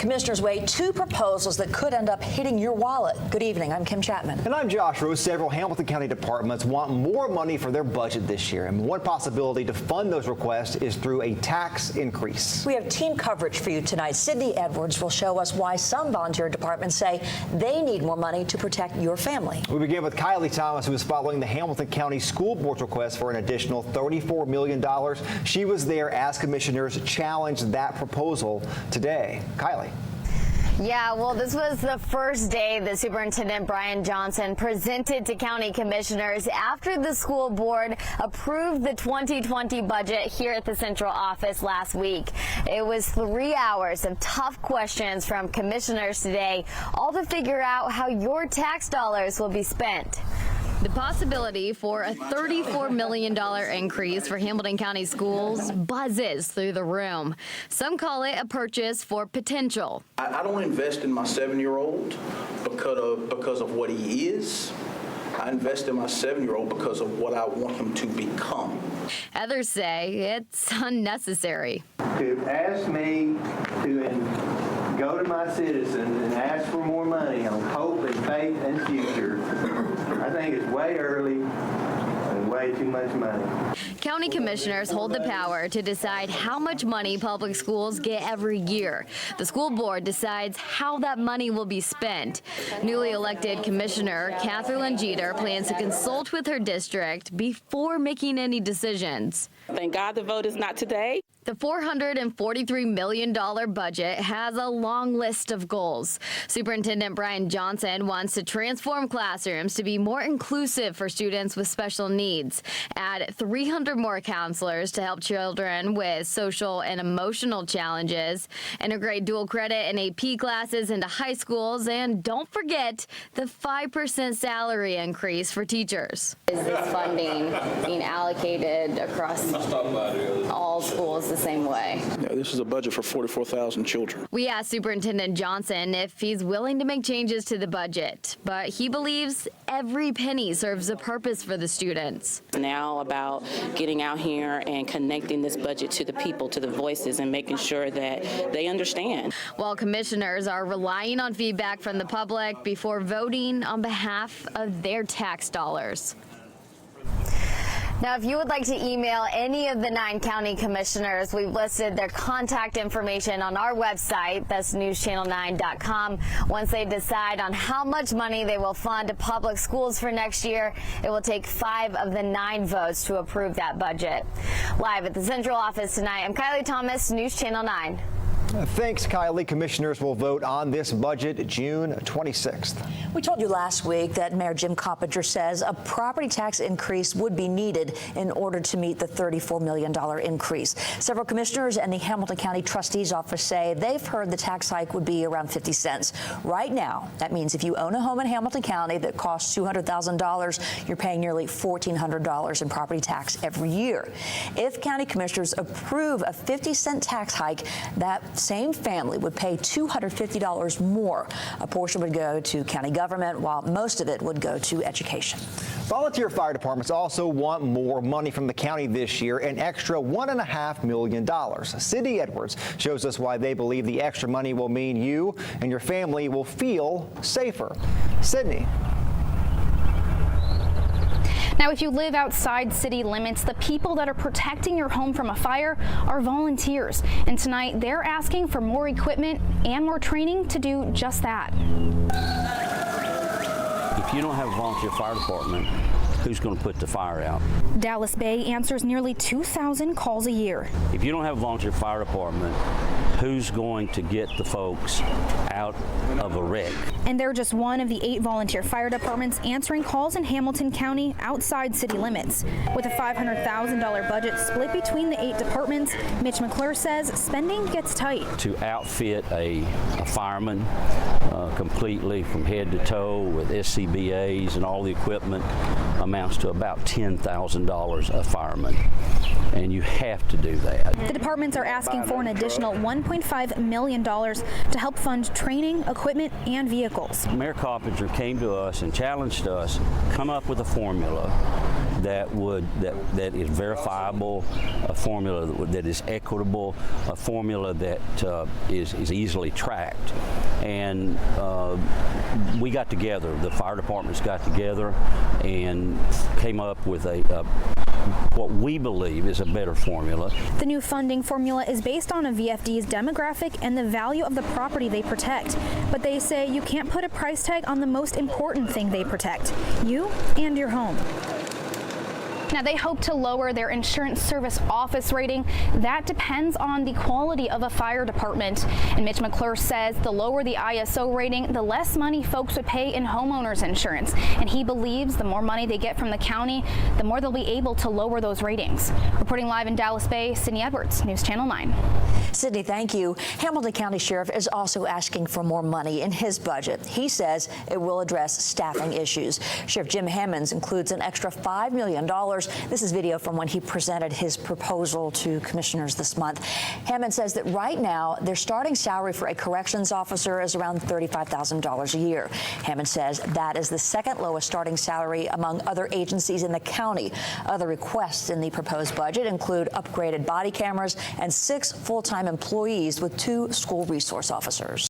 Commissioners weigh two proposals that could end up hitting your wallet. Good evening. I'm Kim Chapman. And I'm Josh Rose. Several Hamilton County departments want more money for their budget this year. And one possibility to fund those requests is through a tax increase. We have team coverage for you tonight. Sydney Edwards will show us why some volunteer departments say they need more money to protect your family. We begin with Kylie Thomas, who is following the Hamilton County School Board's request for an additional $34 million. She was there as commissioners challenged that proposal today. Kylie. Yeah, well, this was the first day that Superintendent Brian Johnson presented to county commissioners after the school board approved the 2020 budget here at the central office last week. It was 3 hours of tough questions from commissioners today, all to figure out how your tax dollars will be spent. The possibility for a $34 million increase for Hamilton County schools buzzes through the room. Some call it a purchase for potential. I don't invest in my 7-year-old because of what he is. I invest in my 7-year-old because of what I want him to become. Others say it's unnecessary. To ask me to go to my citizens and ask for more money on hope and faith and future, I think it's way early and way too much money. County commissioners hold the power to decide how much money public schools get every year. The school board decides how that money will be spent. Newly elected Commissioner Catherine Jeter plans to consult with her district before making any decisions. Thank God the vote is not today. The $443 million budget has a long list of goals. Superintendent Brian Johnson wants to transform classrooms to be more inclusive for students with special needs, add 300 more counselors to help children with social and emotional challenges, integrate dual credit and AP classes into high schools, and don't forget the 5% salary increase for teachers. Is this funding being allocated across all schools the same way? Yeah, this is a budget for 44,000 children. We asked Superintendent Johnson if he's willing to make changes to the budget, but he believes every penny serves a purpose for the students. Now about getting out here and connecting this budget to the people, to the voices, and making sure that they understand. While commissioners are relying on feedback from the public before voting on behalf of their tax dollars. Now, if you would like to email any of the 9 county commissioners, we've listed their contact information on our website. That's newschannel9.com. Once they decide on how much money they will fund to public schools for next year, it will take 5 of the 9 votes to approve that budget. Live at the central office tonight, I'm Kylie Thomas, News Channel 9. Thanks, Kylie. Commissioners will vote on this budget June 26th. We told you last week that Mayor Jim Coppinger says a property tax increase would be needed in order to meet the $34 million increase. Several commissioners and the Hamilton County Trustee's office say they've heard the tax hike would be around 50 cents. Right now, that means if you own a home in Hamilton County that costs $200,000, you're paying nearly $1,400 in property tax every year. If county commissioners approve a 50-cent tax hike, that same family would pay $250 more. A portion would go to county government, while most of it would go to education. Volunteer fire departments also want more money from the county this year, an extra $1.5 million. Sydney Edwards shows us why they believe the extra money will mean you and your family will feel safer. Sydney. Now, if you live outside city limits, the people that are protecting your home from a fire are volunteers. And tonight, they're asking for more equipment and more training to do just that. If you don't have a volunteer fire department, who's going to put the fire out? Dallas Bay answers nearly 2,000 calls a year. If you don't have a volunteer fire department, who's going to get the folks out of a wreck? And they're just one of the 8 volunteer fire departments answering calls in Hamilton County outside city limits. With a $500,000 budget split between the 8 departments, Mitch McClure says spending gets tight. To outfit a fireman completely from head to toe with SCBAs and all the equipment amounts to about $10,000 a fireman. And you have to do that. The departments are asking for an additional $1.5 million to help fund training, equipment, and vehicles. Mayor Coppinger came to us and challenged us, come up with a formula that is verifiable, a formula that is equitable, a formula that is easily tracked. And we got together, the fire departments got together and came up with what we believe is a better formula. The new funding formula is based on a VFD's demographic and the value of the property they protect. But they say you can't put a price tag on the most important thing they protect, you and your home. Now, they hope to lower their insurance service office rating. That depends on the quality of a fire department. And Mitch McClure says the lower the ISO rating, the less money folks would pay in homeowners insurance. And he believes the more money they get from the county, the more they'll be able to lower those ratings. Reporting live in Dallas Bay, Sydney Edwards, News Channel 9. Sydney, thank you. Hamilton County Sheriff is also asking for more money in his budget. He says it will address staffing issues. Sheriff Jim Hammonds includes an extra $5 million. This is video from when he presented his proposal to commissioners this month. Hammond says that right now their starting salary for a corrections officer is around $35,000 a year. Hammond says that is the second lowest starting salary among other agencies in the county. Other requests in the proposed budget include upgraded body cameras and 6 full-time employees with 2 school resource officers.